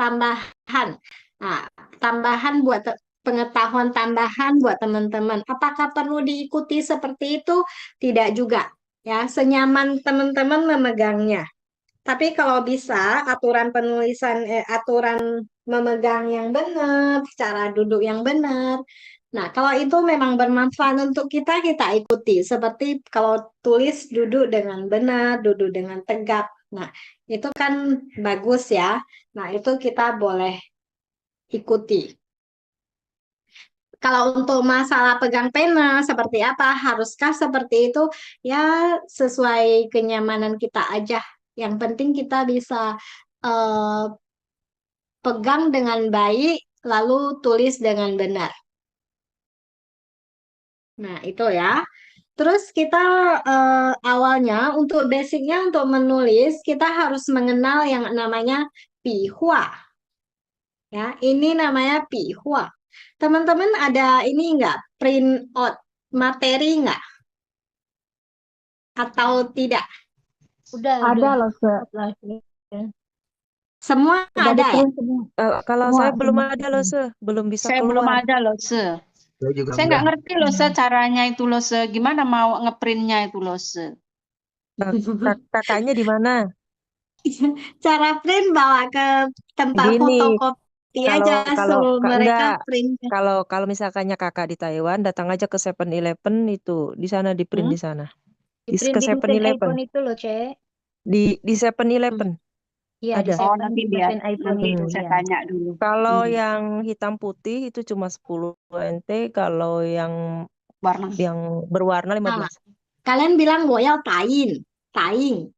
tambahan. Nah, tambahan buat pengetahuan tambahan buat teman-teman. Apakah perlu diikuti seperti itu? Tidak juga. Ya, senyaman teman-teman memegangnya. Tapi kalau bisa aturan memegang yang benar, cara duduk yang benar. Nah, kalau itu memang bermanfaat untuk kita, kita ikuti. Seperti kalau tulis duduk dengan benar, duduk dengan tegap. Nah, itu kan bagus ya. Nah, itu kita boleh ikuti. Kalau untuk masalah pegang pena, seperti apa? Haruskah seperti itu? Ya, sesuai kenyamanan kita aja. Yang penting kita bisa eh, pegang dengan baik, lalu tulis dengan benar. Nah, itu ya. Terus kita awalnya untuk basicnya untuk menulis, kita harus mengenal yang namanya pihua. Ya, ini namanya pihua. Teman-teman ada ini enggak? Print out materi enggak? Atau tidak? Ada Udah. loh, Se. Apply. Semua Udah ada di ya? print semua. Kalau Semua, saya belum semua. ada loh, belum bisa Saya belum keluar. ada loh, Se. Saya juga Saya nggak enggak. ngerti loh, Se, caranya itu loh, Se. Gimana mau ngeprintnya itu loh, Se. Nah, kakaknya di mana? Cara print bawa ke tempat Gini, fotokopi kalau aja, kalau suruh mereka enggak, print. kalau misalkannya kakak di Taiwan, datang aja ke 7-Eleven itu, di sana di print Hmm? di sana. Di Ke print di mesin 7-Eleven, iPhone itu loh, Cek. di 7-Eleven Iya, di ada. Oh, Seven nanti di biar mesin iPhone nanti itu, Hmm. saya iya. tanya dulu. Kalau Hmm. yang hitam putih itu cuma 10 NT, kalau Warna. yang berwarna Nah, 15. kalian bilang 我要打印，打印，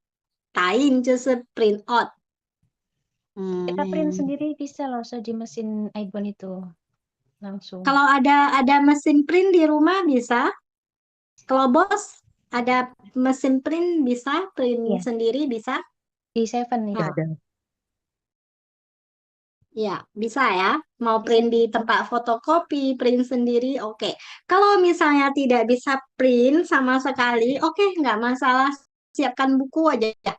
打印就是 print out。Kita print Hmm. sendiri bisa loh, So, di mesin iPhone itu langsung. Kalau ada mesin print di rumah bisa. Kalau bos ada mesin print bisa, print Iya, sendiri bisa. di Seven Nggak itu. Nah, ada. ya bisa ya. Mau Bisa. print di tempat fotokopi, print sendiri, oke. Kalau misalnya tidak bisa print sama sekali, oke, nggak masalah. Siapkan buku aja ya.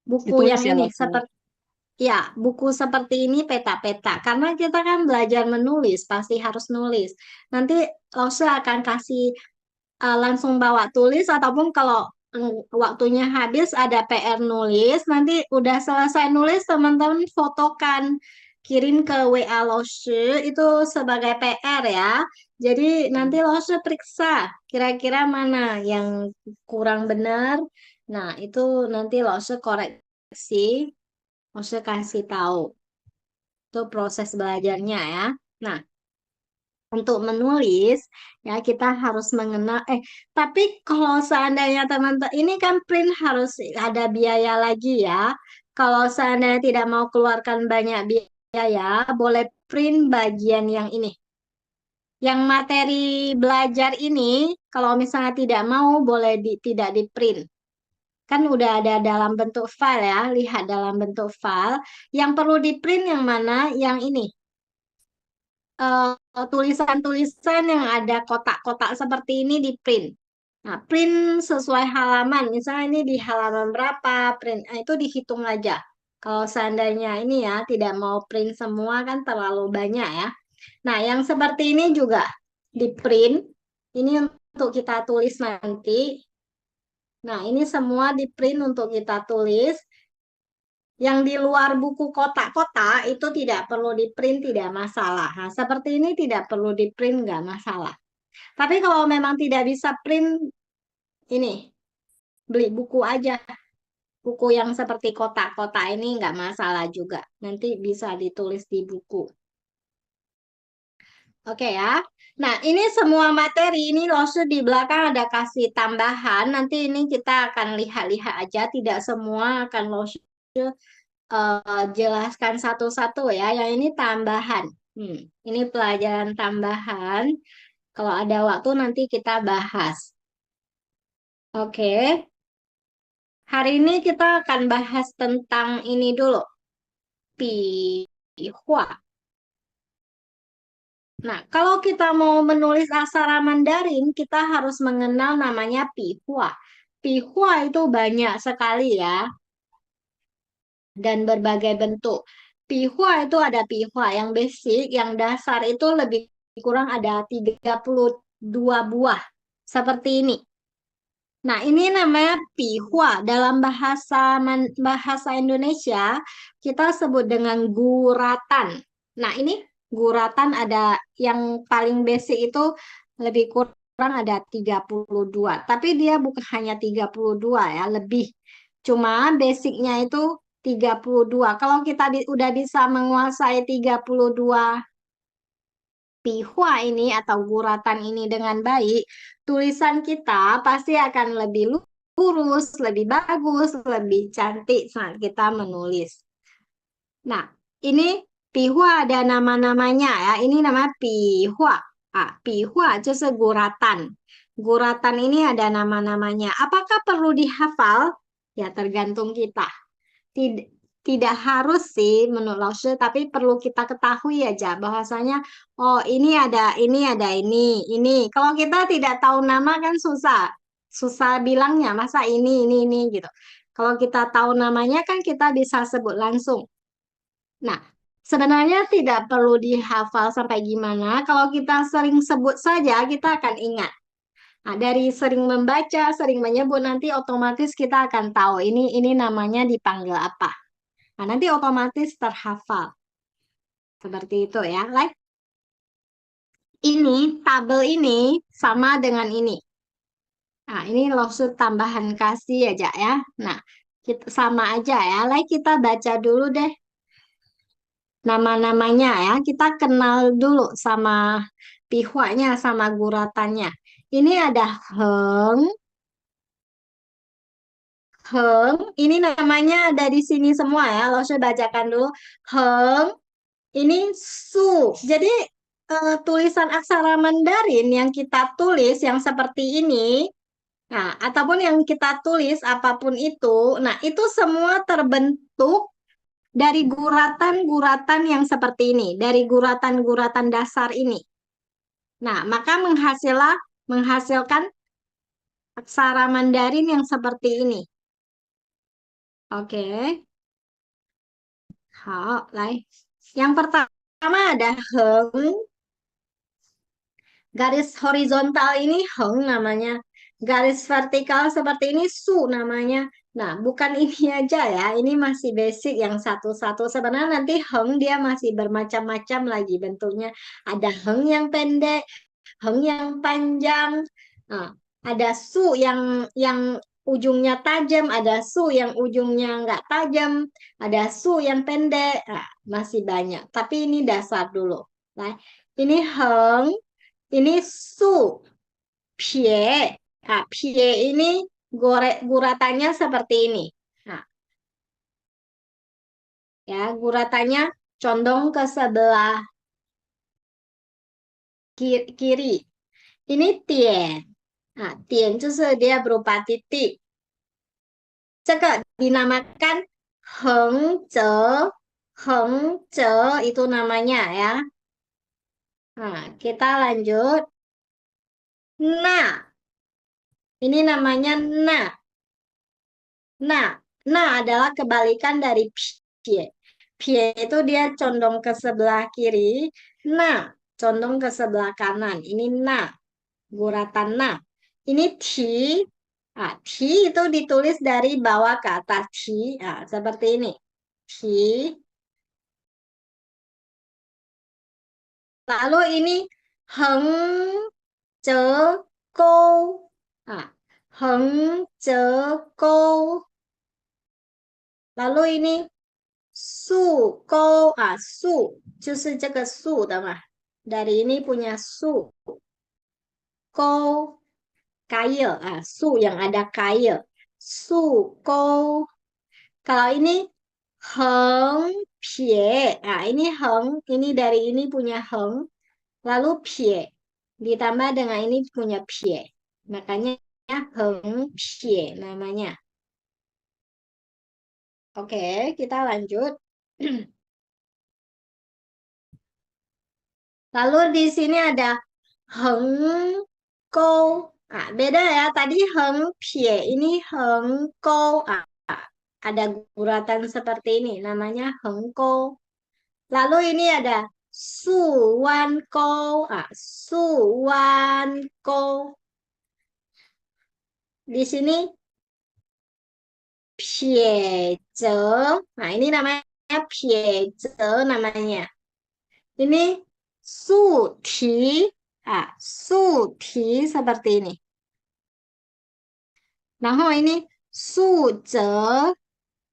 Buku Ditulis yang ya ini loh, Se. seperti ya, buku seperti ini peta-peta. Karena kita kan belajar menulis, pasti harus nulis. Nanti Lause akan kasih langsung bawa tulis ataupun kalau waktunya habis ada PR nulis, nanti udah selesai nulis teman-teman fotokan kirim ke WA Lause itu sebagai PR ya. Jadi nanti Lause periksa kira-kira mana yang kurang benar. Nah, itu nanti Lause koreksi, Lause kasih tahu. Itu proses belajarnya ya. Nah, untuk menulis ya kita harus mengenal tapi kalau seandainya teman-teman ini kan print harus ada biaya lagi ya. Kalau seandainya tidak mau keluarkan banyak biaya, boleh print bagian yang ini. Yang materi belajar ini kalau misalnya tidak mau boleh tidak di print. Kan udah ada dalam bentuk file ya, lihat dalam bentuk file. Yang perlu di print yang mana? Yang ini tulisan-tulisan yang ada kotak-kotak seperti ini di print. Nah, print sesuai halaman. Misalnya ini di halaman berapa, print. Nah, itu dihitung aja. Kalau seandainya ini ya tidak mau print semua kan terlalu banyak ya. Nah, yang seperti ini juga di print. Ini untuk kita tulis nanti. Nah, ini semua di print untuk kita tulis. Yang di luar buku kotak-kotak itu tidak perlu di print, tidak masalah. Nah, seperti ini tidak perlu di print, nggak masalah. Tapi kalau memang tidak bisa print, ini beli buku aja. Buku yang seperti kotak-kotak ini nggak masalah juga. Nanti bisa ditulis di buku. Oke ya. Nah, ini semua materi ini Losu di belakang ada kasih tambahan. Nanti ini kita akan lihat-lihat aja. Tidak semua akan Losu jelaskan satu-satu ya. Yang ini tambahan. Ini pelajaran tambahan. Kalau ada waktu nanti kita bahas. Oke. Hari ini kita akan bahas tentang ini dulu. Pihua. Nah, kalau kita mau menulis aksara Mandarin, kita harus mengenal namanya pihua. Pihua itu banyak sekali ya, dan berbagai bentuk. Pihua itu ada pihua yang basic, yang dasar itu lebih kurang ada 32 buah. Seperti ini. Nah, ini namanya pihua. Dalam bahasa Indonesia, kita sebut dengan guratan. Nah, ini guratan ada yang paling basic itu lebih kurang ada 32. Tapi dia bukan hanya 32 ya, lebih. Cuma basicnya itu 32. Kalau kita udah bisa menguasai 32 pihua ini atau guratan ini dengan baik, tulisan kita pasti akan lebih lurus, lebih bagus, lebih cantik saat kita menulis. Nah, ini pihua ada nama-namanya ya. Ini nama pihua. Pihua itu guratan. Guratan ini ada nama-namanya. Apakah perlu dihafal? Ya, tergantung kita. Tidak harus sih menurut Lause, tapi perlu kita ketahui aja bahwasanya oh ini ada ini. Kalau kita tidak tahu nama kan susah bilangnya masa ini gitu. Kalau kita tahu namanya kan kita bisa sebut langsung. Nah, sebenarnya tidak perlu dihafal sampai gimana. Kalau kita sering sebut saja kita akan ingat. Nah, dari sering membaca, sering menyebut nanti otomatis kita akan tahu ini namanya dipanggil apa. Nah, nanti otomatis terhafal. Seperti itu ya. Like ini, tabel ini sama dengan ini. Nah, ini maksud tambahan kasih aja ya. Nah, kita sama aja ya. Like kita baca dulu deh nama-namanya ya. Kita kenal dulu sama pihwanya, sama guratannya. Ini ada heng. Heng, ini namanya ada di sini semua ya. Lo saya bacakan dulu. Heng, ini su. Jadi tulisan aksara Mandarin yang kita tulis yang seperti ini, nah ataupun yang kita tulis apapun itu, nah itu semua terbentuk dari guratan-guratan yang seperti ini, dari guratan-guratan dasar ini. Nah, maka menghasilkan aksara Mandarin yang seperti ini. Oke. Yang pertama ada heng. Garis horizontal ini heng namanya. Garis vertikal seperti ini su namanya. Nah, bukan ini aja ya. Ini masih basic yang satu-satu. Sebenarnya nanti heng dia masih bermacam-macam lagi bentuknya. Ada heng yang pendek, heng yang panjang. Nah, ada su yang ujungnya tajam, ada su yang ujungnya nggak tajam, ada su yang pendek. Nah, masih banyak. Tapi ini dasar dulu. Nah, ini heng. Ini su, pie. Nah, pie ini guratannya seperti ini. Nah, ya, guratannya condong ke sebelah kiri. Ini tien. Nah, tien itu dia berupa titik. Ini dinamakan heng ce itu namanya ya. Nah, kita lanjut. Nah, ini namanya na. Nah adalah kebalikan dari pie. Pie itu dia condong ke sebelah kiri. Nah, condong ke sebelah kanan. Ini na, guratan na. Ini ti. Ti itu ditulis dari bawah ke atas. Ti, seperti ini. Ti. Lalu ini heng ce kou. Heng ce kou. Lalu ini su kou. Su 就是这个树的嘛。Dari ini punya su. Kou kail. Su yang ada kail. Su kou. Kalau ini heng pie. Ini heng. Ini dari ini punya heng. Lalu pie. Ditambah dengan ini punya pie. Makanya heng pie namanya. Oke, kita lanjut. Lalu di sini ada heng kou. Beda ya. Tadi heng pie. Ini heng kou. Ada guratan seperti ini. Namanya heng kou. Lalu ini ada su wan kou. Su wan kou. Di sini pie ze. Nah, ini namanya pie ze namanya. Ini su ti. Su ti seperti ini. Nah, ini su ze.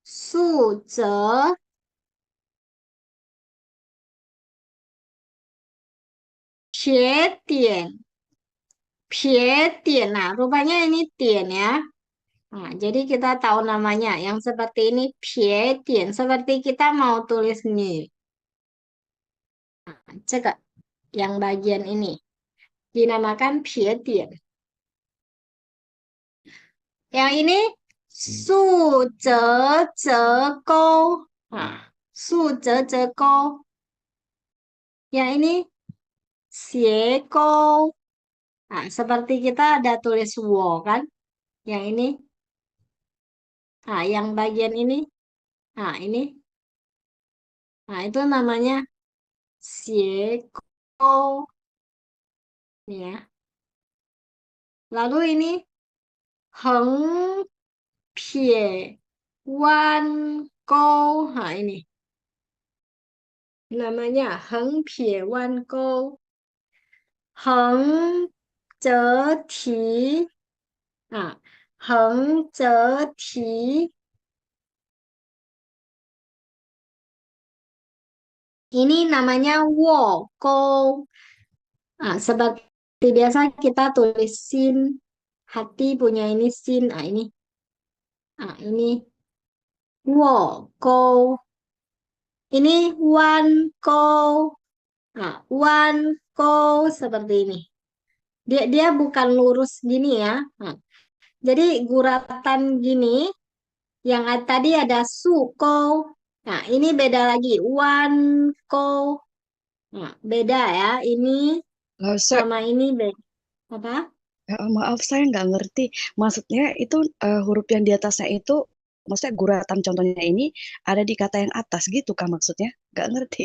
Su ze. Pie dian. Pie dian. Nah, rupanya ini dian ya. Nah, jadi kita tahu namanya. Yang seperti ini pie dian. Seperti kita mau tulis nih. Cek yang bagian ini. Dinamakan pie dian. Yang ini su ze ze kou. Su ze ze kou. Yang ini xie kou. Seperti kita ada tulis wo kan? Yang ini. Yang bagian ini. Ini. Itu namanya xie kou. Ya. Lalu ini heng pie wan kou. Ini. Namanya heng pie wan kou. Heng ze ti. Heng ze ti. Ini namanya wo kou. Seperti biasa kita tulis sin. Hati punya ini sin. Ini wo kou. Ini wan kou. Wan kou seperti ini. Dia bukan lurus gini ya. Jadi guratan gini. Yang tadi ada su kou. Ini beda lagi. Wan kou. Beda ya. Ini Saya, sama ini beda. Apa? maaf saya nggak ngerti. Maksudnya itu huruf yang di atasnya itu, maksudnya guratan contohnya ini ada di kata yang atas gitu kah maksudnya? Nggak ngerti.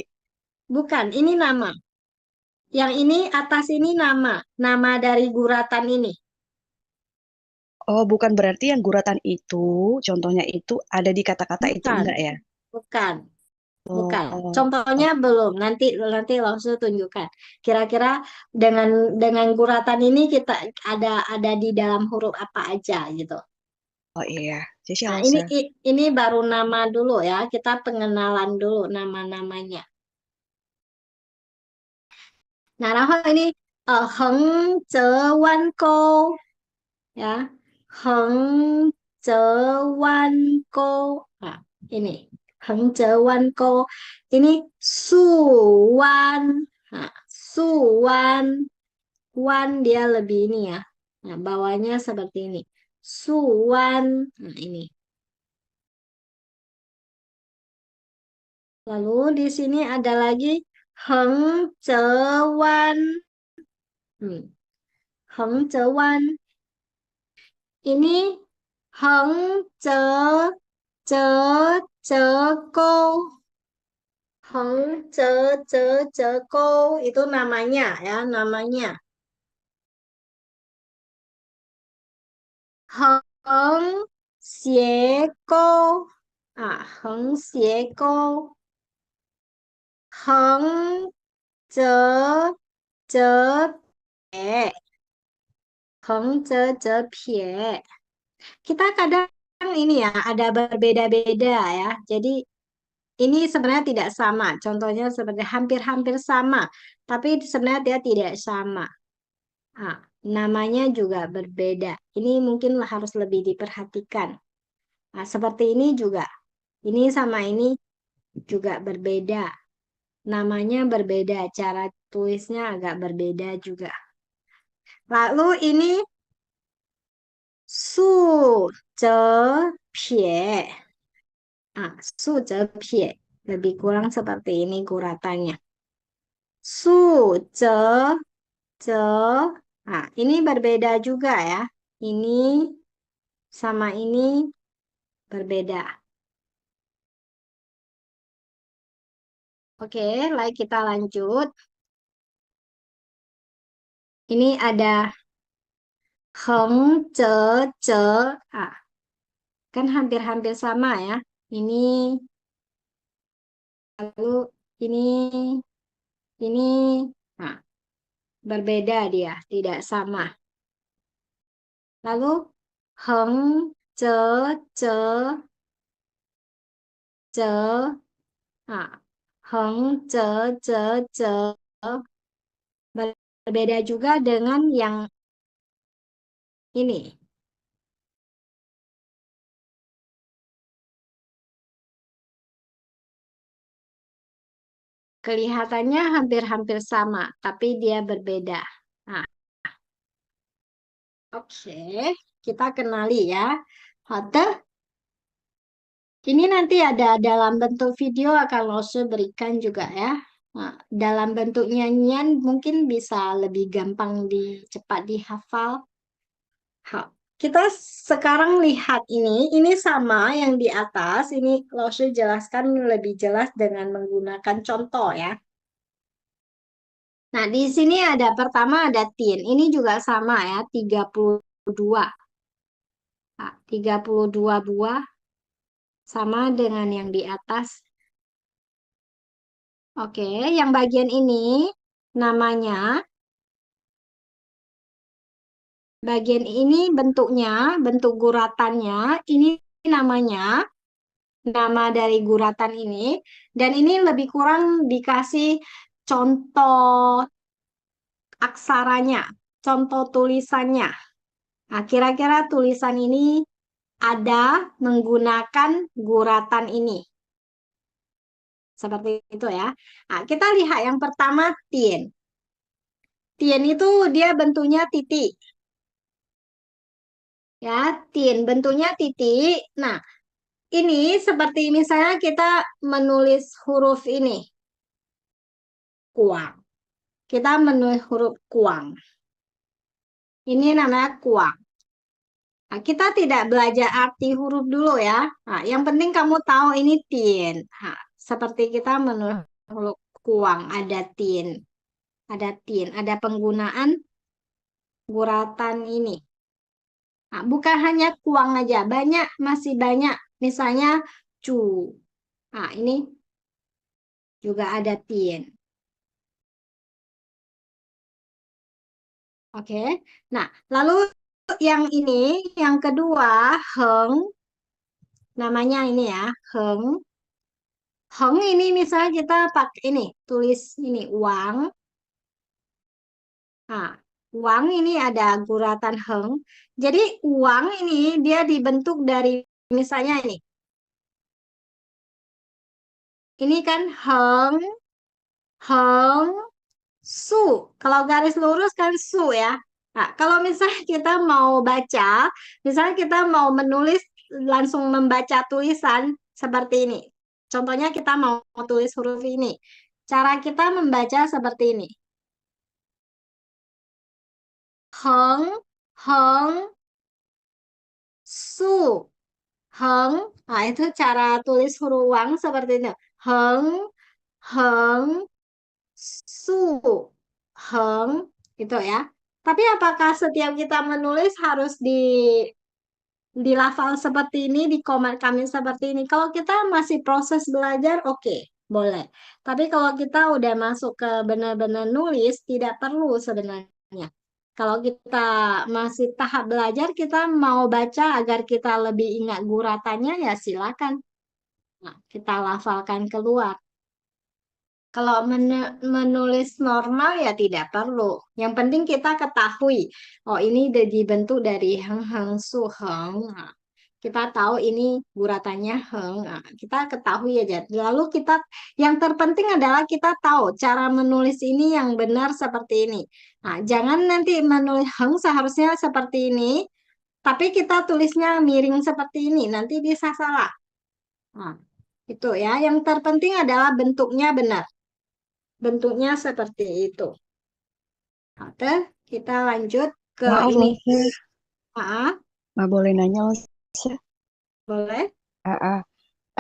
Bukan, ini nama. Yang ini atas ini nama. Nama dari guratan ini. Oh, bukan berarti yang guratan itu, contohnya itu ada di kata-kata itu Bukan. enggak ya? Bukan. Bukan. Oh, Contohnya belum. Nanti langsung tunjukkan. Kira-kira dengan guratan ini kita ada di dalam huruf apa aja gitu. oh iya. Jadi Nah, Elsa. ini baru nama dulu ya. Kita pengenalan dulu nama-namanya. Nah, 然后 ini 横泽湾沟 ya. 横泽湾沟. Ini 横泽湾沟. Ini Suwan. Suwan. Wan dia lebih ini ya. Nah, bawahnya seperti ini. Suwan. Nah, ini. Lalu di sini ada lagi Heng Zewan. Heng Zewan. Ini Heng Ze Ze Ze Kou. Heng Ze Ze Ze Kou itu namanya ya, namanya. Heng Xie Kou. Heng Xie Kou. Heng Ze Ze Pie. Heng Ze Ze Pie. Kita kadang ini ya, ada berbeda-beda ya. Jadi ini sebenarnya tidak sama. Contohnya seperti hampir-hampir sama. Tapi sebenarnya dia tidak sama. Namanya juga berbeda. Ini mungkin harus lebih diperhatikan. Seperti ini juga. Ini sama ini juga berbeda. Namanya berbeda. Cara tulisnya agak berbeda juga. Lalu ini su ze pie. Su ze pie. Lebih kurang seperti ini guratannya. Su ze ze. Ini berbeda juga ya. Ini sama ini berbeda. Oke, kita lanjut. Ini ada heng, ce, ce. Ah, kan hampir-hampir sama ya. Ini, lalu ini. Nah, berbeda dia, tidak sama. Lalu heng, ce, ce, ce. Nah, heng, ce, ce, ce. Berbeda juga dengan yang ini. Kelihatannya hampir-hampir sama, tapi dia berbeda. Nah, oke, kita kenali ya. Hote, ini nanti ada dalam bentuk video akan Lose berikan juga ya. Nah, dalam bentuk nyanyian mungkin bisa lebih gampang cepat dihafal. Kita sekarang lihat ini sama yang di atas. Ini Lose jelaskan lebih jelas dengan menggunakan contoh ya. Nah, di sini pertama ada tin. Ini juga sama ya, 32. Nah, 32 buah sama dengan yang di atas. Oke, yang bagian ini namanya, bagian ini bentuk guratannya, ini namanya, nama dari guratan ini, dan ini lebih kurang dikasih contoh aksaranya, contoh tulisannya. Nah, kira-kira tulisan ini ada menggunakan guratan ini. Seperti itu ya. Nah, kita lihat yang pertama tin. Tin itu dia bentuknya titik. Ya, tin bentuknya titik. Nah, ini seperti misalnya kita menulis huruf ini. Kuang. Kita menulis huruf kuang. Ini namanya kuang. Nah, kita tidak belajar arti huruf dulu ya. Nah, yang penting kamu tahu ini tin. Nah, seperti kita menulis huruf kuang, ada tin. Ada penggunaan guratan ini. Nah, bukan hanya kuang aja, masih banyak. Misalnya cu. Nah, ini juga ada tin. Oke. Nah, lalu yang ini, yang kedua, heng. Namanya ini ya, heng. Heng ini misalnya kita pakai ini, tulis ini, uang. Nah, uang ini ada guratan heng. Jadi uang ini dia dibentuk dari misalnya ini. Ini kan heng, heng, su. Kalau garis lurus kan su ya. Nah, kalau misalnya kita mau baca, misalnya kita mau menulis langsung membaca tulisan seperti ini. Contohnya kita mau tulis huruf ini. Cara kita membaca seperti ini. Heng, heng, su. Heng, nah itu cara tulis huruf wang seperti ini. Heng, heng, su, heng, gitu ya. Tapi apakah setiap kita menulis harus dilafal seperti ini, di komat kami seperti ini? Kalau kita masih proses belajar, oke, boleh. Tapi kalau kita udah masuk ke benar-benar nulis, tidak perlu sebenarnya. Kalau kita masih tahap belajar, kita mau baca agar kita lebih ingat guratannya, ya silakan. Nah, kita lafalkan keluar. Kalau menulis normal ya tidak perlu. Yang penting kita ketahui, oh ini dibentuk dari heng heng su heng. Nah, kita tahu ini guratannya heng. Nah, kita ketahui aja. Lalu yang terpenting adalah kita tahu cara menulis ini yang benar seperti ini. Nah, jangan nanti menulis heng seharusnya seperti ini, tapi kita tulisnya miring seperti ini, nanti bisa salah. Nah, itu ya. Yang terpenting adalah bentuknya benar. Bentuknya seperti itu. Oke, kita lanjut ke Maaf, ini. Lose. Ah, Nggak boleh nanya, Lose. boleh? Ah, ah.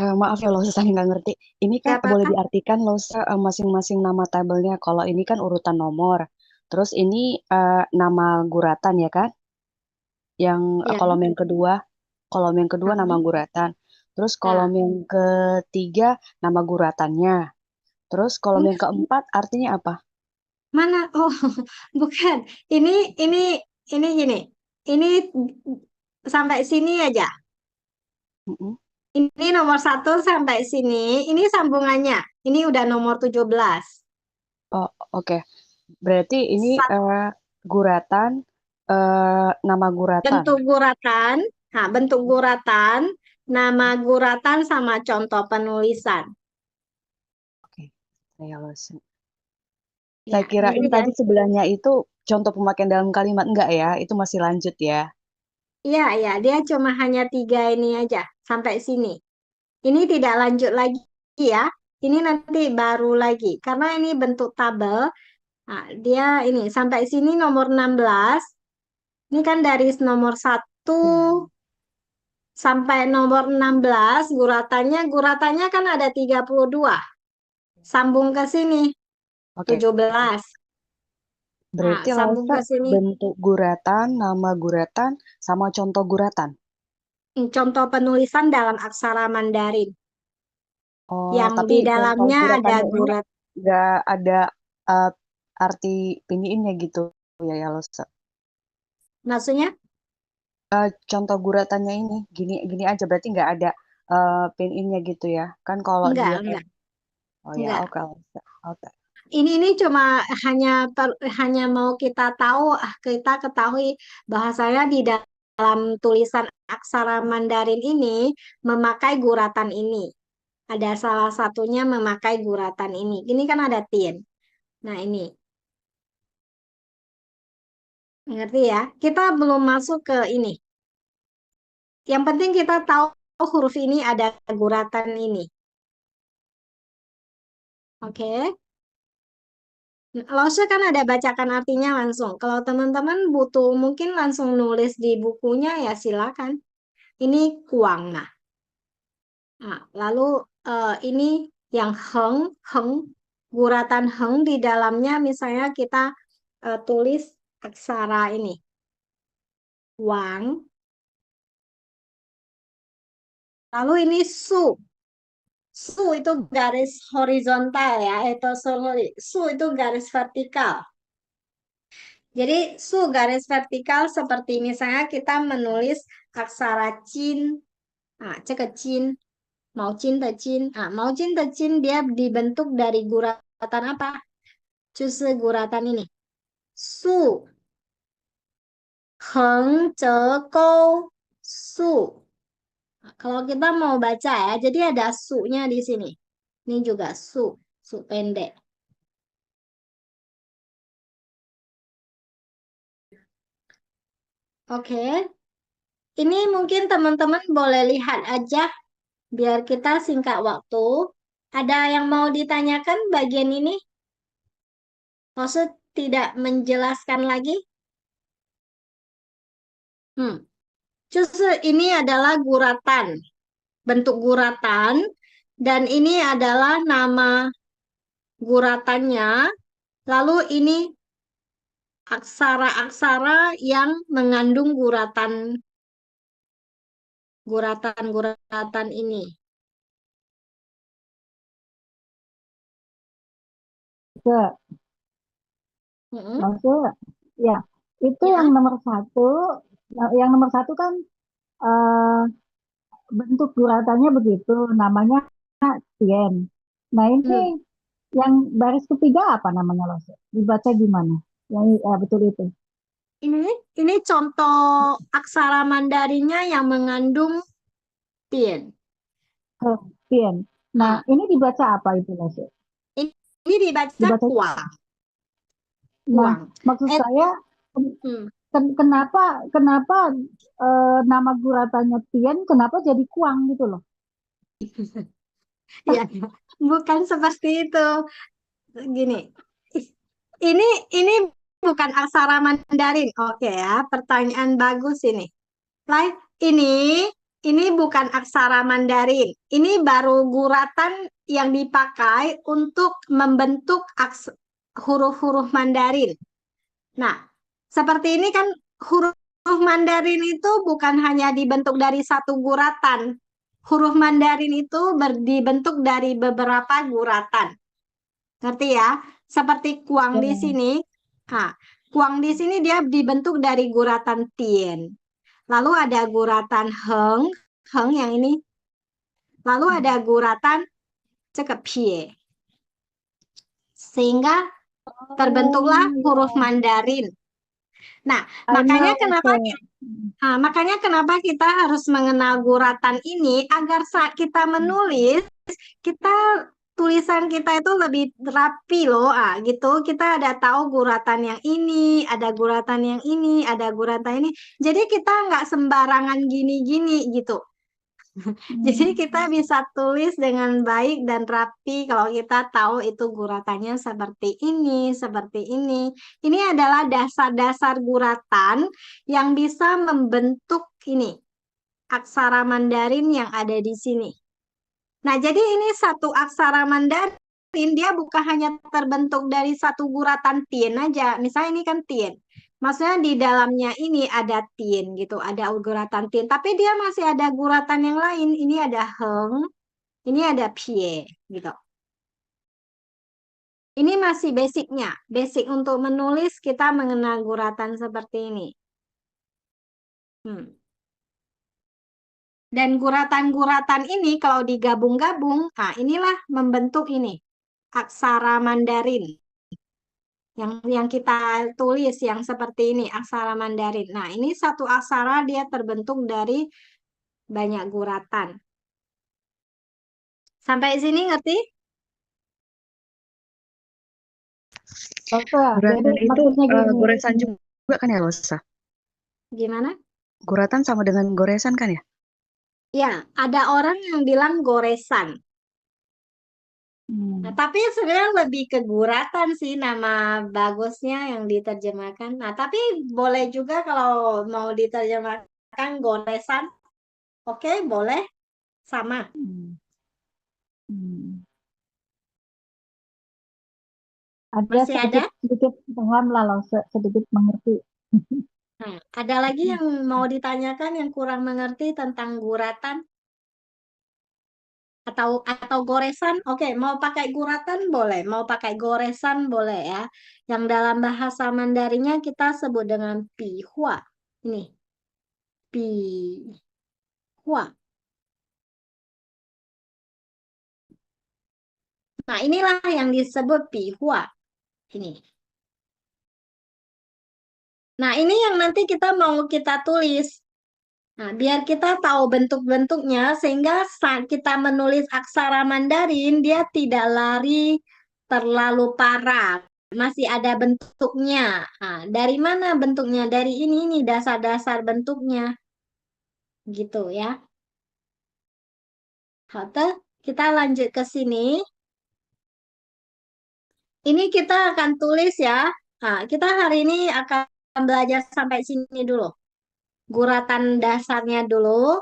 Maaf ya Lose, saya nggak ngerti. Ini kan Gak boleh apa-apa. diartikan Lose masing-masing nama tabelnya. Kalau ini kan urutan nomor. Terus ini nama guratan ya kan? Yang Ya. kolom yang kedua nama Hmm. guratan. Terus Nah, kolom yang ketiga nama guratannya. Terus kolom yang keempat artinya apa? mana? Oh, bukan. Ini gini. Ini sampai sini aja. Mm-mm. Ini nomor 1 sampai sini. Ini sambungannya. Ini udah nomor 17. Oh, oke. Berarti ini guratan, nama guratan. Bentuk guratan. Nah, bentuk guratan, nama guratan sama contoh penulisan. Oke, saya Lose. Ya, Saya kirain ngerti kan? tadi sebelahnya itu contoh pemakaian dalam kalimat. Enggak ya, itu masih lanjut ya. Iya, iya, dia cuma hanya 3 ini aja sampai sini. Ini tidak lanjut lagi ya. Ini nanti baru lagi karena ini bentuk tabel. Nah, dia ini sampai sini nomor 16. Ini kan dari nomor 1 sampai nomor 16 guratannya kan ada 32. Sambung ke sini Oke, 17. Nah, berarti sambung Lause ke sini. bentuk guratan, nama guratan, sama contoh guratan. Contoh penulisan dalam aksara Mandarin Oh, yang tapi di contoh dalamnya ada guratannya ini gurat. nggak ada uh, arti piniinnya gitu ya Lause. Maksudnya? Contoh guratannya ini gini gini aja berarti nggak ada pin-innya gitu ya. Kan kalau Enggak, dia enggak, oh ya enggak. oke Lause. Oke. Ini cuma hanya mau kita tahu, kita ketahui bahwasanya di dalam tulisan aksara Mandarin ini memakai guratan ini. Ada salah satunya memakai guratan ini. Ini kan ada tin. Nah, ini. Ngerti ya? Kita belum masuk ke ini. Yang penting kita tahu huruf ini ada guratan ini. Oke? Lause kan ada bacakan artinya langsung. Kalau teman-teman butuh mungkin langsung nulis di bukunya ya silakan. Ini kuang. Nah, lalu ini yang heng, heng, guratan heng di dalamnya misalnya kita tulis aksara ini. Wang. Lalu ini su. Su itu garis horizontal ya, su itu garis vertikal. Jadi su garis vertikal seperti misalnya kita menulis aksara cin, nah, cekecin, mau cin tecin, ah, mau cin tecin dia dibentuk dari guratan apa? Cuse guratan ini. Su, heng, cekau, su. Nah, kalau kita mau baca ya, jadi ada su-nya di sini. Ini juga su pendek. Oke, ini mungkin teman-teman boleh lihat aja biar kita singkat waktu. Ada yang mau ditanyakan bagian ini? Maksud tidak menjelaskan lagi? Justru ini adalah guratan, bentuk guratan, dan ini adalah nama guratannya. Lalu ini aksara-aksara yang mengandung guratan ini. Ke, Mm-mm. maksud ya itu Ya, yang nomor 1, yang nomor 1 kan eh, bentuk guratannya begitu, namanya tien. Nah ini hmm. yang baris ketiga apa namanya Los? Dibaca gimana? Yang betul itu. Ini contoh aksara Mandarinnya yang mengandung tien. Ke tien. Nah Ah, ini dibaca apa itu Los? ini dibaca Dibaca. kuang, Nah kuang. maksud Eh, saya hmm. kenapa kenapa nama guratannya tien, kenapa jadi kuang gitu loh? Ya, bukan seperti itu. Gini, ini bukan aksara Mandarin. Oke ya, pertanyaan bagus ini. Like ini ini bukan aksara Mandarin. Ini baru guratan yang dipakai untuk membentuk huruf-huruf Mandarin. Nah, seperti ini kan huruf Mandarin itu bukan hanya dibentuk dari satu guratan. Huruf Mandarin itu dibentuk dari beberapa guratan. Ngerti ya? Seperti kuang di sini. Nah, kuang di sini dia dibentuk dari guratan tien. Lalu ada guratan heng yang ini. Lalu ada guratan pie. Sehingga terbentuklah huruf Mandarin. Nah, makanya kenapa kita harus mengenal guratan ini agar saat kita menulis, tulisan kita itu lebih rapi loh, gitu. Kita ada tahu guratan yang ini, ada guratan yang ini, ada guratan ini. Jadi kita nggak sembarangan gini-gini gitu. Jadi kita bisa tulis dengan baik dan rapi kalau kita tahu itu guratannya seperti ini, seperti ini. Ini adalah dasar-dasar guratan yang bisa membentuk ini aksara Mandarin yang ada di sini. Nah, jadi ini satu aksara Mandarin, dia bukan hanya terbentuk dari satu guratan tien aja. Misalnya ini kan tien. Maksudnya di dalamnya ini ada tien gitu, ada guratan tien. Tapi dia masih ada guratan yang lain. Ini ada heng, ini ada pie gitu. Ini masih basicnya. Basic untuk menulis kita mengenal guratan seperti ini. Dan guratan-guratan ini kalau digabung-gabung, inilah membentuk ini aksara Mandarin. Yang kita tulis yang seperti ini, aksara Mandarin. Nah, ini satu aksara dia terbentuk dari banyak guratan. Sampai sini ngerti? Guratan itu goresan juga kan ya, Losa? Gimana? Guratan sama dengan goresan kan ya? Ya, ada orang yang bilang goresan. Nah, tapi sebenarnya lebih ke guratan sih nama bagusnya yang diterjemahkan. Nah, tapi boleh juga kalau mau diterjemahkan goresan. Oke, boleh. Sama. Masih ada? Sedikit paham lah, sedikit mengerti. Nah, ada lagi yang mau ditanyakan yang kurang mengerti tentang guratan? Atau goresan? Oke, mau pakai guratan boleh, mau pakai goresan boleh ya. Yang dalam bahasa Mandarinnya kita sebut dengan pihua. Ini. Pihua. Nah, inilah yang disebut pihua. Ini. Nah, ini yang nanti kita mau kita tulis. Nah, biar kita tahu bentuk-bentuknya, sehingga saat kita menulis aksara Mandarin, dia tidak lari terlalu parah. Masih ada bentuknya. Nah, dari mana bentuknya? Dari ini dasar-dasar bentuknya. Gitu ya. Oke, kita lanjut ke sini. Ini kita akan tulis ya. Nah, kita hari ini akan belajar sampai sini dulu. Guratan dasarnya dulu.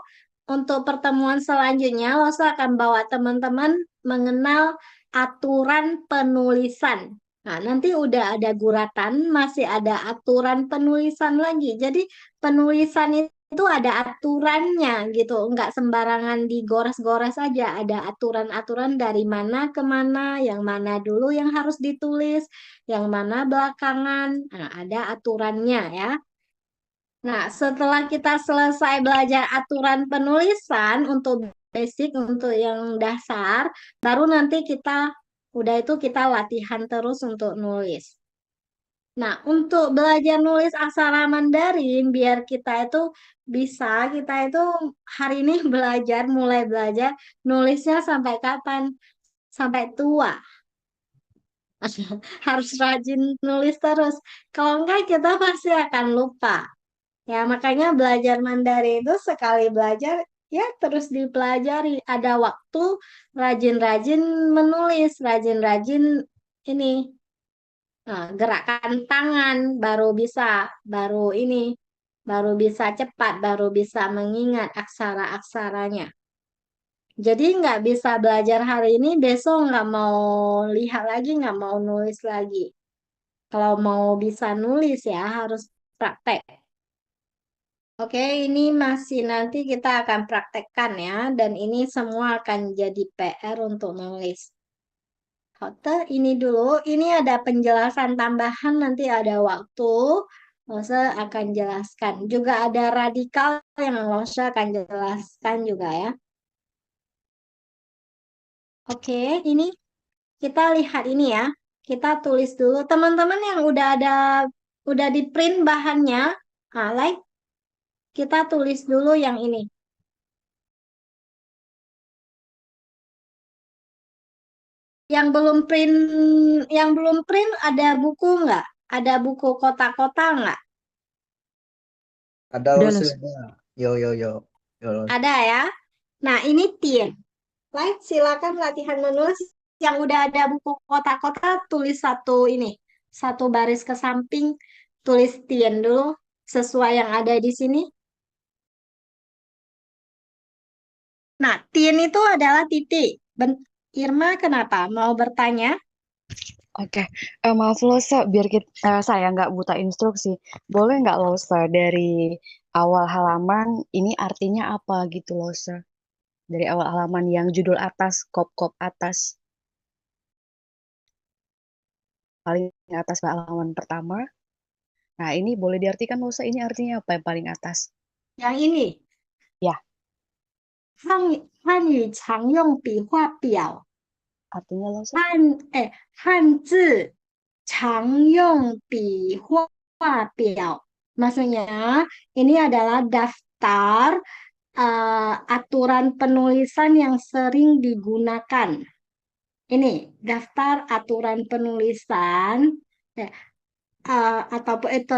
Untuk pertemuan selanjutnya, Losa akan bawa teman-teman mengenal aturan penulisan. Nah, nanti udah ada guratan, masih ada aturan penulisan lagi. Jadi, penulisan itu ada aturannya gitu, nggak sembarangan digores-gores aja. Ada aturan-aturan dari mana ke mana, yang mana dulu yang harus ditulis, yang mana belakangan. Nah, ada aturannya ya. Nah, setelah kita selesai belajar aturan penulisan untuk basic, untuk yang dasar, baru nanti udah itu kita latihan terus untuk nulis. Nah, untuk belajar nulis aksara Mandarin, biar kita itu hari ini mulai belajar nulisnya sampai kapan? Sampai tua. Harus rajin nulis terus. Kalau enggak, kita pasti akan lupa. Ya, makanya belajar Mandarin itu sekali belajar, ya terus dipelajari. Ada waktu rajin-rajin menulis, rajin-rajin ini, gerakan tangan, baru baru bisa cepat, baru bisa mengingat aksara-aksaranya. Jadi nggak bisa belajar hari ini, besok nggak mau lihat lagi, nggak mau nulis lagi. Kalau mau bisa nulis ya harus praktek. Oke, ini masih nanti kita akan praktekkan ya, dan ini semua akan jadi PR untuk nulis. Hote, ini dulu, ini ada penjelasan tambahan, nanti ada waktu, Lose akan jelaskan. Juga ada radikal yang Lose akan jelaskan juga ya. Oke, ini kita lihat ini ya. Kita tulis dulu. Teman-teman yang udah di print bahannya, like, kita tulis dulu yang ini. Yang belum print ada buku nggak? Ada buku kotak-kotak nggak? Ada Ada Lose. Los. Yo yo yo. Yo Lose. Ada ya. Nah, ini Tien. Like, silakan latihan menulis. Yang udah ada buku kotak-kotak, tulis satu baris ke samping, tulis Tien dulu, sesuai yang ada di sini. Nah, Tien itu adalah titik. Irma, kenapa? Mau bertanya? Oke, maaf Losa, biar saya nggak buta instruksi. Boleh nggak Losa dari awal halaman ini artinya apa gitu Losa? Dari awal halaman yang judul atas, kop-kop atas, paling atas halaman pertama. Nah, ini boleh diartikan Losa, ini artinya apa yang paling atas? Yang ini. Ya, 汉语常用笔画表， artinya Losa. 汉字常用笔画表. Maksudnya ini adalah daftar aturan penulisan yang sering digunakan. Ini daftar aturan penulisan ataupun itu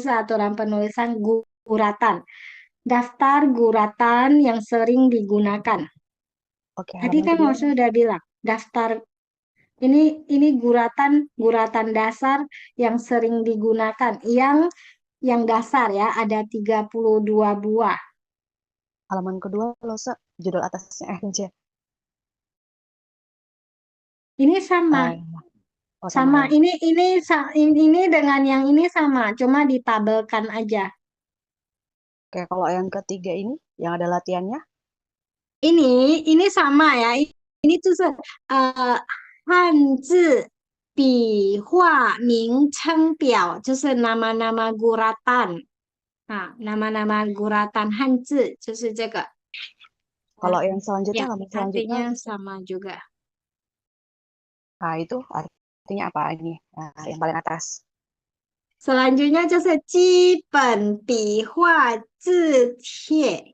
aturan penulisan guratan. Daftar guratan yang sering digunakan. Oke, Tadi halaman kan kedua. Marsha udah bilang daftar ini guratan dasar yang sering digunakan, yang dasar ya, ada 32 buah. Halaman kedua Losa, judul atasnya aja. Ini sama. Oh, Sama ya. ini dengan yang ini sama, cuma ditabelkan aja. Oke, kalau yang ketiga ini yang ada latihannya, Ini sama ya. Ini tuh Hanzi 笔画名称表，就是nama-nama guratan. Nah, nama-nama guratan Hanzi 就是这个。 kalau yang selanjutnya, Ya, halaman selanjutnya, artinya sama juga. nah itu artinya apa ini? Nah, yang paling atas. Selanjutnya 就是基本笔画字帖，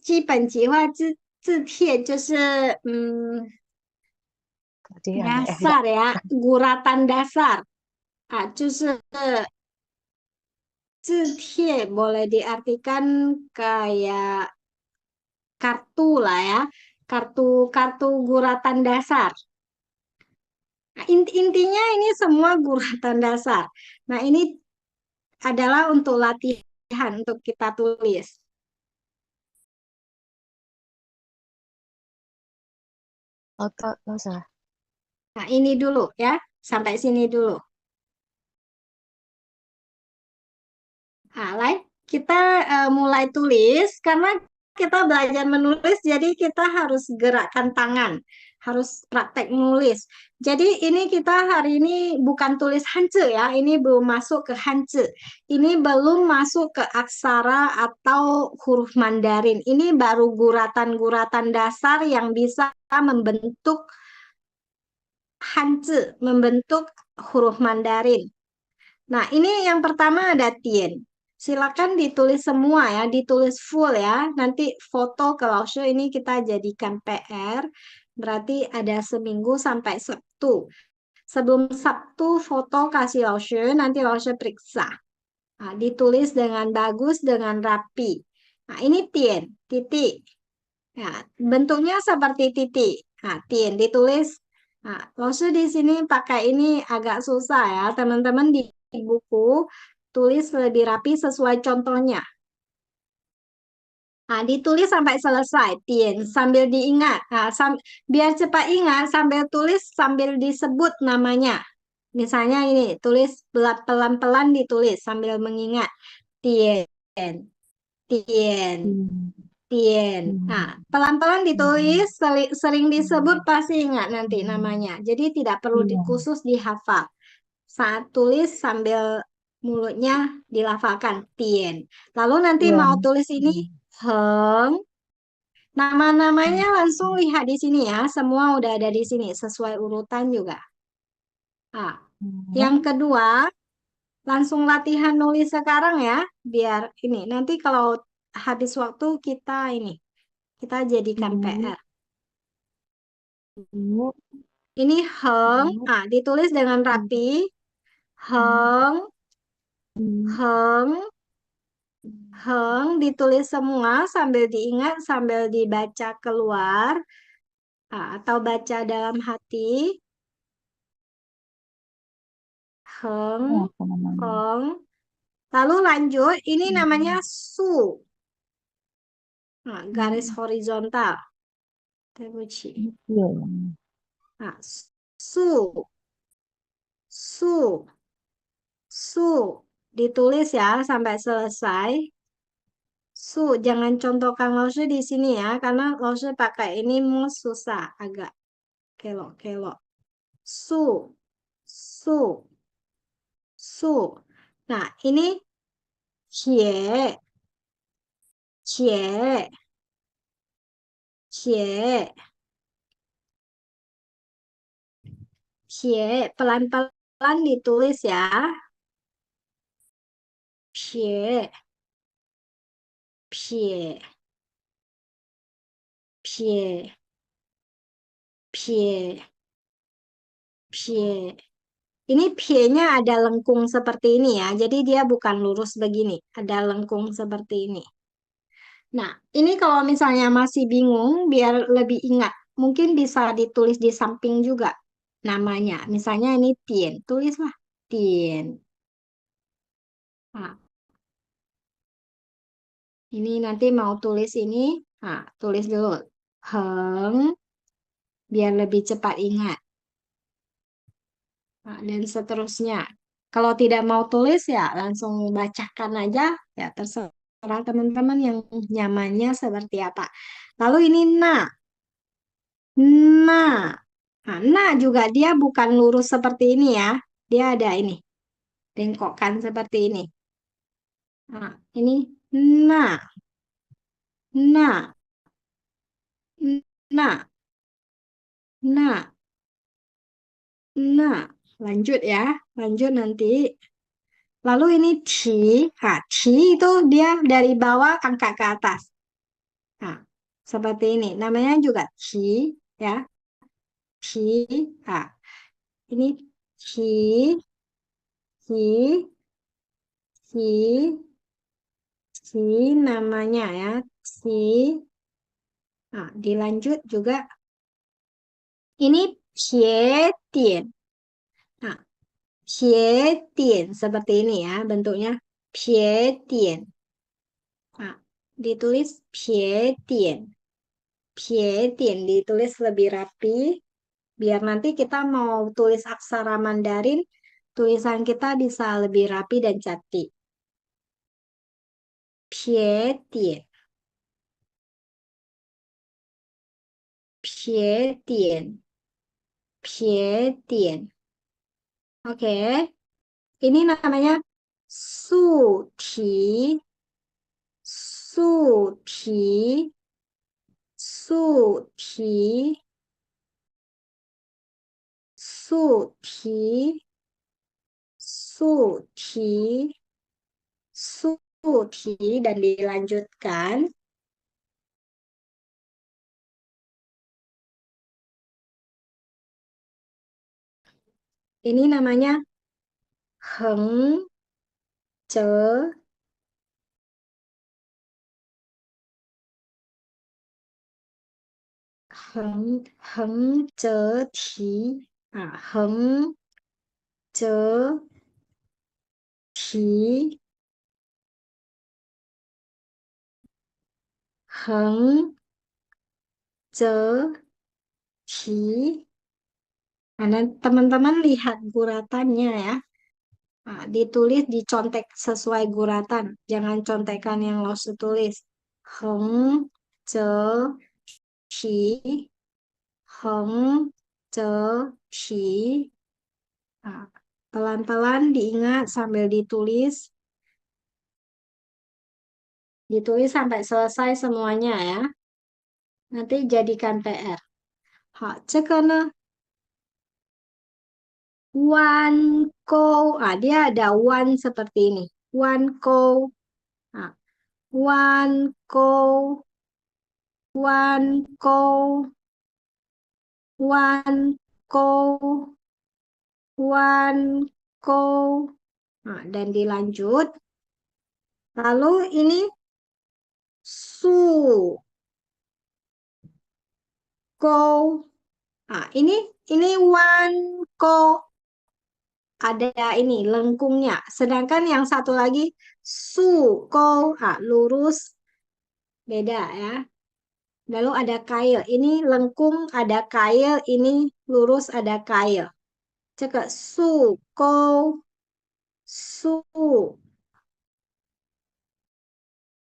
基本笔画字帖就是dasar ya, guratan dasar. Ah, 就是字帖 boleh diartikan kayak kartu lah ya, kartu guratan dasar. Nah, intinya ini semua guratan dasar. Nah, ini adalah untuk latihan untuk kita tulis. Losa. Nah, ini dulu ya, sampai sini dulu. Nah, kita mulai tulis karena kita belajar menulis, jadi kita harus gerakkan tangan, harus praktek nulis. Jadi ini kita hari ini bukan tulis Hanzi ya, ini belum masuk ke Hanzi. Ini belum masuk ke aksara atau huruf Mandarin. Ini baru guratan-guratan dasar yang bisa membentuk Hanzi, membentuk huruf Mandarin. Nah, ini yang pertama ada Tien. Silakan ditulis semua ya, ditulis full ya. Nanti foto ke Laoshe ini kita jadikan PR. Berarti ada seminggu sampai Sabtu. Sebelum Sabtu foto kasih Laoshe, nanti Laoshe periksa. Nah, ditulis dengan bagus, dengan rapi. Nah, ini Tien, titik. Ya, bentuknya seperti titik. Nah, Tien ditulis. Nah, Laoshe di sini pakai ini agak susah ya, teman-teman di buku tulis lebih rapi sesuai contohnya. Nah, ditulis sampai selesai, Tien, sambil diingat. Nah, biar cepat ingat, sambil tulis, sambil disebut namanya. Misalnya ini, tulis pelan-pelan ditulis sambil mengingat. Tien, Tien, Hmm. Tien. Nah, pelan-pelan ditulis, sering disebut pasti ingat nanti namanya. Jadi tidak perlu Iya. khusus dihafal. Saat tulis sambil mulutnya dilafalkan, Tien. Lalu nanti Iya. mau tulis ini, Heng. Nama-namanya langsung lihat di sini ya. Semua udah ada di sini sesuai urutan juga. Nah, yang kedua, langsung latihan nulis sekarang ya. Biar ini nanti kalau habis waktu kita jadikan PR. Ini Heng, ditulis dengan rapi. Heng, Heng, Heng ditulis semua sambil diingat, sambil dibaca keluar atau baca dalam hati. Heng, Apa namanya? Heng. Lalu lanjut, ini namanya su. Nah, garis horizontal. 对不起。 Iya. Nah, su, su, su. Ditulis ya sampai selesai. Su, jangan contohkan Lause di sini ya, karena Lause pakai ini susah, agak kelok-kelok. Su, su, su. Nah, ini cie, cie, cie, cie. Pelan-pelan ditulis ya. Pie, pie, pie, pie, pie. Ini pie-nya ada lengkung seperti ini ya. Jadi dia bukan lurus begini. Ada lengkung seperti ini. Nah, ini kalau misalnya masih bingung, biar lebih ingat. Mungkin bisa ditulis di samping juga namanya. Misalnya ini Tien. Tulislah Tien. Nah, ini nanti mau tulis ini. Nah, tulis dulu. Heng. Biar lebih cepat ingat. Nah, dan seterusnya. Kalau tidak mau tulis ya langsung bacakan aja. Ya terserah teman-teman yang nyamannya seperti apa. Lalu ini na. Na. Nah, na juga dia bukan lurus seperti ini ya. Dia ada ini. Bengkokkan seperti ini. Nah, ini na. Na. Na. Na. Na. Lanjut ya. Lanjut nanti. Lalu ini ci. Nah, ci itu dia dari bawah angkat ke atas. Nah, seperti ini. Namanya juga ci. Ya. Ci. Nah, ini ci. Ci. Ci. Ci namanya ya. Ci. Nah, dilanjut juga. Ini pie tien. Nah, pie tien. Seperti ini ya bentuknya. Pie tien. Nah, ditulis pie tien. Pie tien ditulis lebih rapi. Biar nanti kita mau tulis aksara Mandarin, tulisan kita bisa lebih rapi dan cantik. Pie tien. Pie tien. Pie tien. Oke. Ini namanya su ti. Su ti. Su ti. Su ti. Su ti. Su ti. Dan dilanjutkan. Ini namanya heng ce heng heng ce ti. Heng ce 提 heng je ti. Nah, teman-teman lihat guratannya ya. Nah, ditulis dicontek sesuai guratan, jangan contekan yang Lause tulis. Heng je ti, heng je ti. Nah, pelan-pelan diingat sambil ditulis. Ditulis sampai selesai semuanya ya. Nanti jadikan PR. Ha, ce ke ne? One ko. Ah, dia ada one seperti ini. One ko. Ah, one ko. One ko. One ko. One ko. Nah, dan dilanjut. Lalu ini su. Ko. Nah, ini one ko. Ada ini lengkungnya. Sedangkan yang satu lagi su ko. Ah, lurus. Beda ya. Lalu ada kail. Ini lengkung ada kail. Ini lurus ada kail. Cek su ko. Su.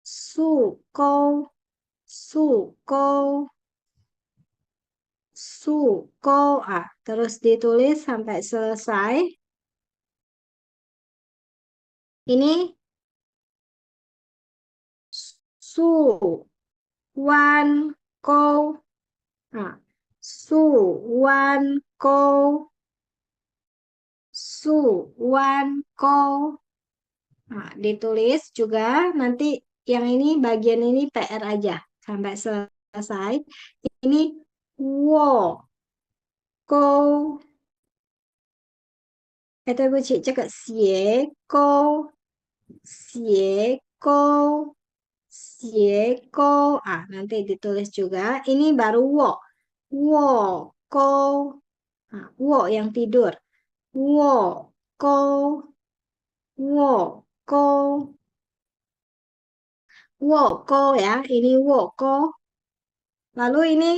Su ko. Su ko. Su ko. Ah, terus ditulis sampai selesai. Ini su wan ko. Nah, su wan ko. Su wan ko. Nah, ditulis juga nanti yang ini bagian ini PR aja sampai selesai. Ini wo ko. 哎，对不起，这个斜钩，斜钩，斜钩 ah nanti ditulis juga. Ini baru wo, wo ko, nah, wo yang tidur, wo ko, wo ko, wo ko ya. Ini wo ko. Lalu ini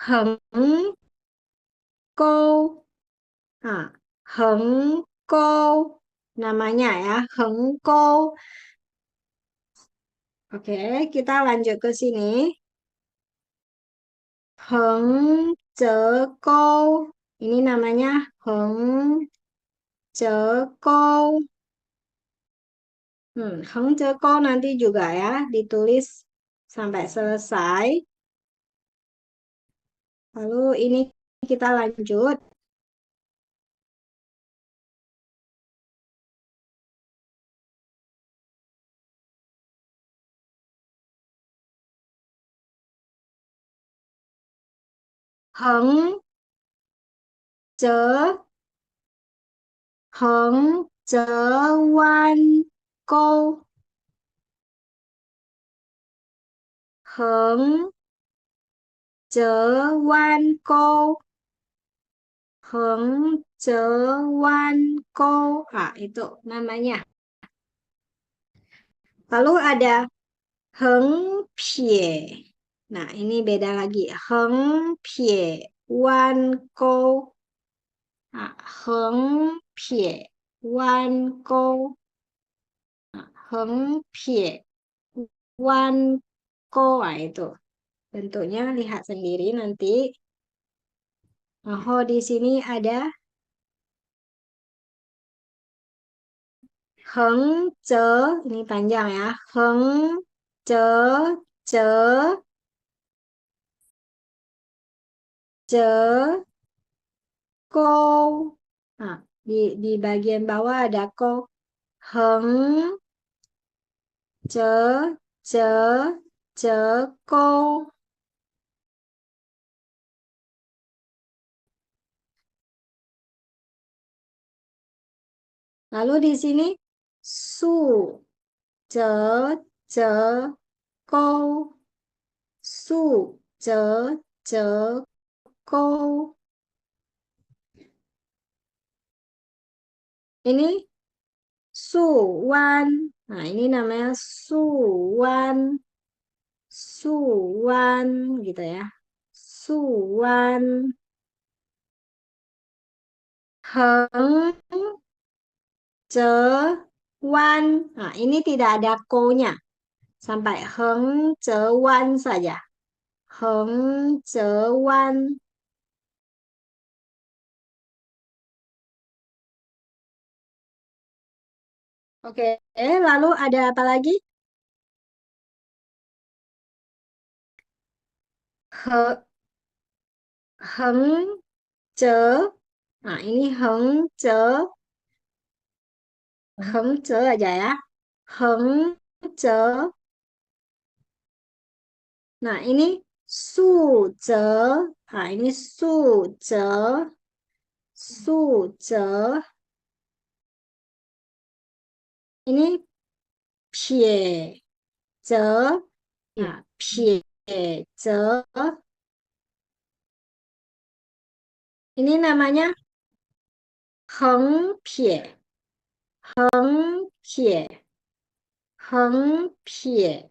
heng ko, nah, heng ko namanya ya, heng ko. Oke, kita lanjut ke sini. Heng Jeko. Ini namanya Heng Jeko. Heng Jeko nanti juga ya ditulis sampai selesai. Lalu ini kita lanjut. Heng Je Heng Je Wan Ko. Heng Je Wan Ko. Heng Je Wan Ko. Ah, itu namanya. Lalu ada Heng Pie. Nah, ini beda lagi. Heng Pie Wan Ko. Nah, Heng Pie Wan Ko. Nah, Heng Pie Wan Ko. Nah, itu. Bentuknya lihat sendiri nanti. Oh, di sini ada Heng Je. Ini panjang ya. Heng Je Je Je ko. Nah, di bagian bawah ada ko. Heng Je Je Je ko. Lalu di sini su Je Je ko. Su Je Je ko. Ini Suwan. Nah, ini namanya suwan. Suwan gitu ya. Suwan. Heng Wan. Nah, ini tidak ada ko-nya. Sampai Heng Wan saja. Heng Wan. Oke, lalu ada apa lagi? He, Heng Nah, ini Heng aja ya. Heng Nah, ini Su Nah, ini Su Ini Pie Nah, Pie Ini namanya Heng Pie. Heng Pie.